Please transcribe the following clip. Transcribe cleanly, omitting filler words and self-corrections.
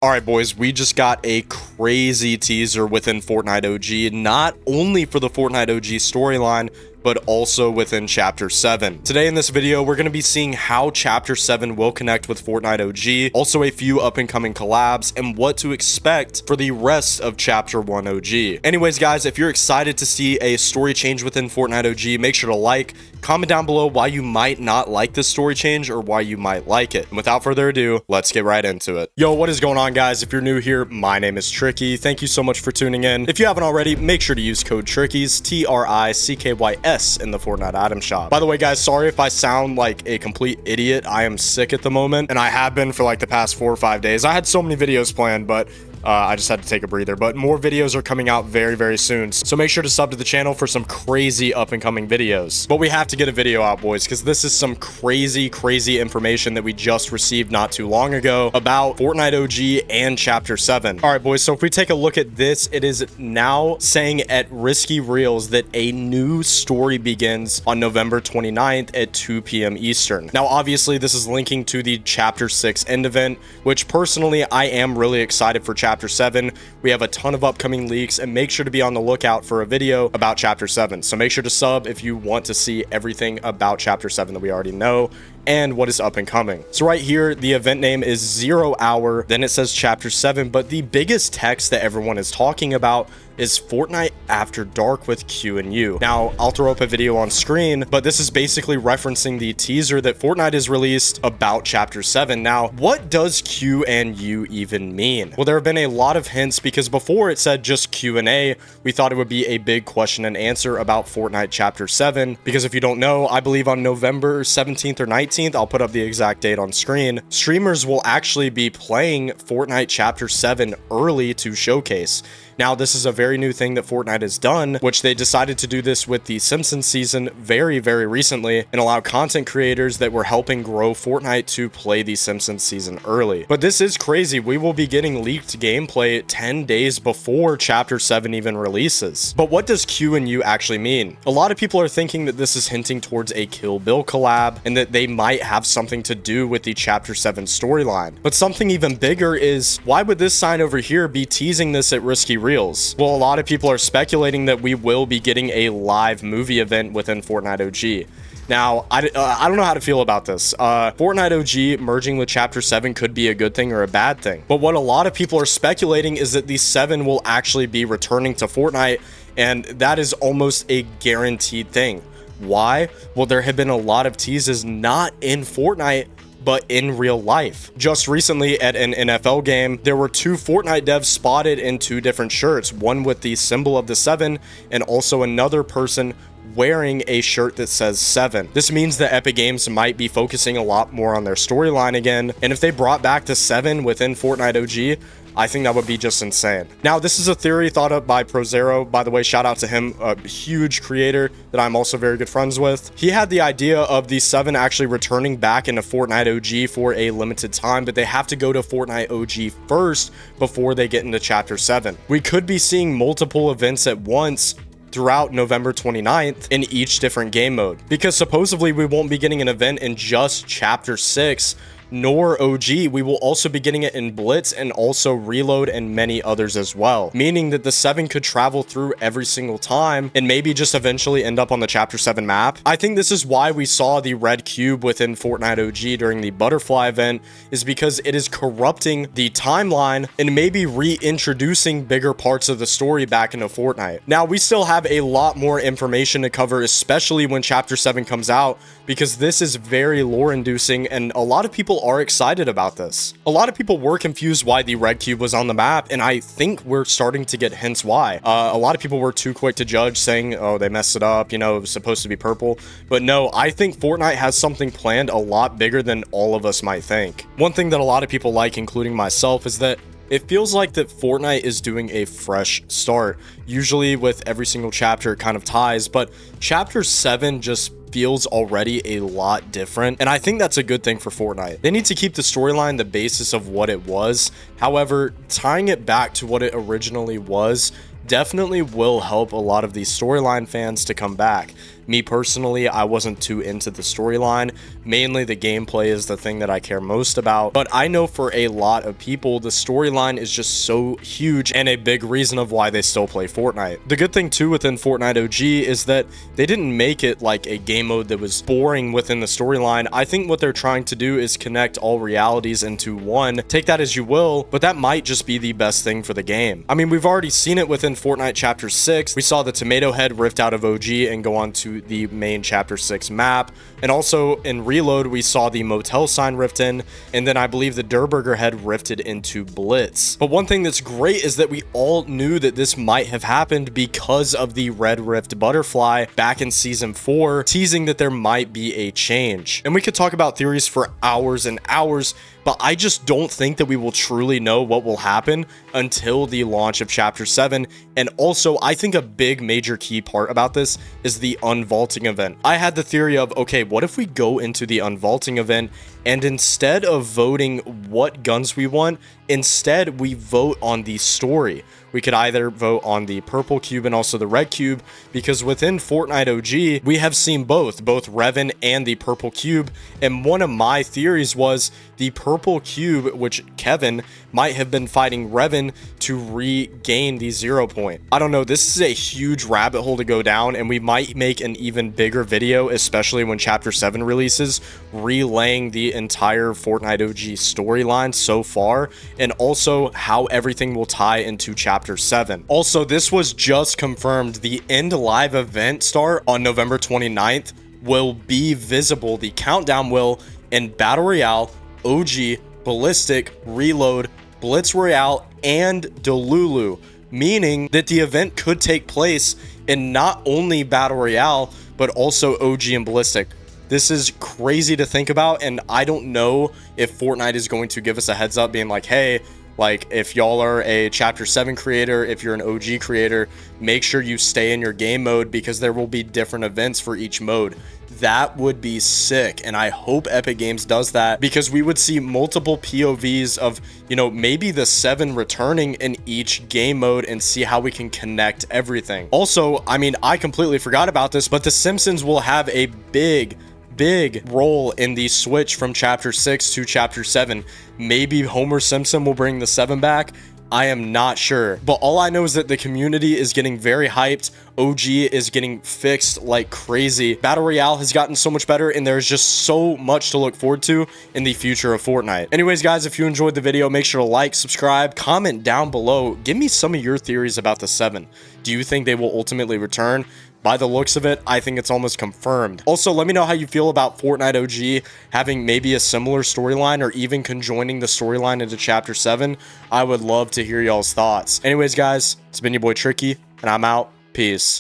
Alright boys, we just got a crazy teaser within Fortnite OG, not only for the Fortnite OG storyline, but also within Chapter 7. Today in this video, we're going to be seeing how Chapter 7 will connect with Fortnite OG, also a few up-and-coming collabs, and what to expect for the rest of Chapter 1 OG. Anyways guys, if you're excited to see a story change within Fortnite OG, make sure to like, comment down below why you might not like this story change or why you might like it. And without further ado, let's get right into it. Yo, what is going on guys? If you're new here, my name is Tricky. Thank you so much for tuning in. If you haven't already, make sure to use code TRICKYS, TRICKYS, in the Fortnite item shop. By the way guys, sorry if I sound like a complete idiot. I am sick at the moment, and I have been for like the past 4 or 5 days. I had so many videos planned, but I just had to take a breather. But more videos are coming out very soon, so make sure to sub to the channel for some crazy up-and-coming videos. But we have to get a video out, boys, because this is some crazy information that we just received not too long ago about Fortnite OG and Chapter 7. All right, boys, so if we take a look at this, it is now saying at Risky Reels that a new story begins on November 29th at 2 p.m. Eastern. Now, obviously, this is linking to the Chapter 6 end event, which personally, I am really excited for Chapter 7. We have a ton of upcoming leaks, and make sure to be on the lookout for a video about Chapter 7. So make sure to sub if you want to see everything about Chapter 7 that we already know and what is up and coming. So right here, the event name is 0 Hour, then it says Chapter 7, but the biggest text that everyone is talking about is Fortnite After Dark with Q and U. Now, I'll throw up a video on screen, but this is basically referencing the teaser that Fortnite has released about Chapter 7. Now, what does Q and U even mean? Well, there have been a lot of hints, because before it said just Q&A, we thought it would be a big question and answer about Fortnite Chapter 7, because if you don't know, I believe on November 17th or 19th, I'll put up the exact date on screen, streamers will actually be playing Fortnite Chapter 7 early to showcase. Now, this is a very new thing that Fortnite has done, which they decided to do this with the Simpsons season very recently, and allow content creators that were helping grow Fortnite to play the Simpsons season early. But this is crazy. We will be getting leaked gameplay 10 days before Chapter 7 even releases. But what does Q and U actually mean? A lot of people are thinking that this is hinting towards a Kill Bill collab, and that they might have something to do with the Chapter 7 storyline. But something even bigger is, why would this sign over here be teasing this at Risky Reels? Well, a lot of people are speculating that we will be getting a live movie event within Fortnite OG. Now, I don't know how to feel about this. Fortnite OG merging with Chapter 7 could be a good thing or a bad thing. But what a lot of people are speculating is that the 7 will actually be returning to Fortnite, and that is almost a guaranteed thing. Why? Well, there have been a lot of teases not in Fortnite, but in real life. Just recently at an NFL game, there were 2 Fortnite devs spotted in 2 different shirts, one with the symbol of the 7 and also another person wearing a shirt that says 7. This means that Epic Games might be focusing a lot more on their storyline again, and if they brought back the 7 within Fortnite OG, I think that would be just insane. Now, this is a theory thought up by Prozero. By the way, shout out to him, a huge creator that I'm also very good friends with. He had the idea of the 7 actually returning back into Fortnite OG for a limited time, but they have to go to Fortnite OG first before they get into Chapter 7. We could be seeing multiple events at once throughout November 29th in each different game mode, because supposedly we won't be getting an event in just Chapter 6 nor OG. We will also be getting it in Blitz and also Reload and many others as well, meaning that the 7 could travel through every single time and maybe just eventually end up on the Chapter 7 map. I think this is why we saw the red cube within Fortnite OG during the butterfly event, is because it is corrupting the timeline and maybe reintroducing bigger parts of the story back into Fortnite. Now, we still have a lot more information to cover, especially when Chapter 7 comes out, because this is very lore inducing and a lot of people are excited about this. A lot of people were confused why the red cube was on the map, and I think we're starting to get hints why. A lot of people were too quick to judge, saying, oh, they messed it up, you know, it was supposed to be purple. But no, I think Fortnite has something planned a lot bigger than all of us might think. One thing that a lot of people like, including myself, is that it feels like that Fortnite is doing a fresh start. Usually with every single chapter, it kind of ties, but Chapter 7 just feels already a lot different, and I think that's a good thing for Fortnite. They need to keep the storyline the basis of what it was. However, tying it back to what it originally was definitely will help a lot of these storyline fans to come back. Me personally, I wasn't too into the storyline. Mainly the gameplay is the thing that I care most about, but I know for a lot of people, the storyline is just so huge and a big reason of why they still play Fortnite. The good thing too within Fortnite OG is that they didn't make it like a game mode that was boring within the storyline. I think what they're trying to do is connect all realities into one. Take that as you will, but that might just be the best thing for the game. I mean, we've already seen it within Fortnite Chapter 6. We saw the tomato head rift out of OG and go on to the main Chapter 6 map. And also in Reload, we saw the motel sign rift in, and then I believe the Durburger head rifted into Blitz. But one thing that's great is that we all knew that this might have happened because of the red rift butterfly back in season 4, teasing that there might be a change. And we could talk about theories for hours and hours, but I just don't think that we will truly know what will happen until the launch of Chapter 7. And also, I think a big major key part about this is the unvaulting event. I had the theory of, okay, what if we go into the unvaulting event and instead of voting what guns we want, instead we vote on the story. We could either vote on the purple cube and also the red cube, because within Fortnite OG, we have seen both Revan and the purple cube. And one of my theories was the purple cube, which Kevin might have been fighting Revan to regain the 0 point. I don't know. This is a huge rabbit hole to go down, and we might make an even bigger video, especially when Chapter 7 releases, relaying the entire Fortnite OG storyline so far, and also how everything will tie into Chapter 7. Also, this was just confirmed. The End Live event start on November 29th will be visible. The countdown will in Battle Royale, OG, Ballistic, Reload, Blitz Royale, and Delulu, meaning that the event could take place in not only Battle Royale, but also OG and Ballistic. This is crazy to think about, and I don't know if Fortnite is going to give us a heads up being like, hey, like if y'all are a Chapter 7 creator, if you're an OG creator, make sure you stay in your game mode because there will be different events for each mode. That would be sick, and I hope Epic Games does that, because we would see multiple POVs of, you know, maybe the 7 returning in each game mode and see how we can connect everything. Also, I mean, I completely forgot about this, but The Simpsons will have a big role in the switch from Chapter 6 to Chapter 7. Maybe Homer Simpson will bring the 7 back. I am not sure, but all I know is that the community is getting very hyped. OG is getting fixed like crazy. Battle Royale has gotten so much better, and there's just so much to look forward to in the future of Fortnite. Anyways, guys, if you enjoyed the video, make sure to like, subscribe, comment down below. Give me some of your theories about the 7. Do you think they will ultimately return? By the looks of it, I think it's almost confirmed. Also, let me know how you feel about Fortnite OG having maybe a similar storyline or even conjoining the storyline into Chapter 7. I would love to hear y'all's thoughts. Anyways, guys, it's been your boy Tricky, and I'm out. Peace.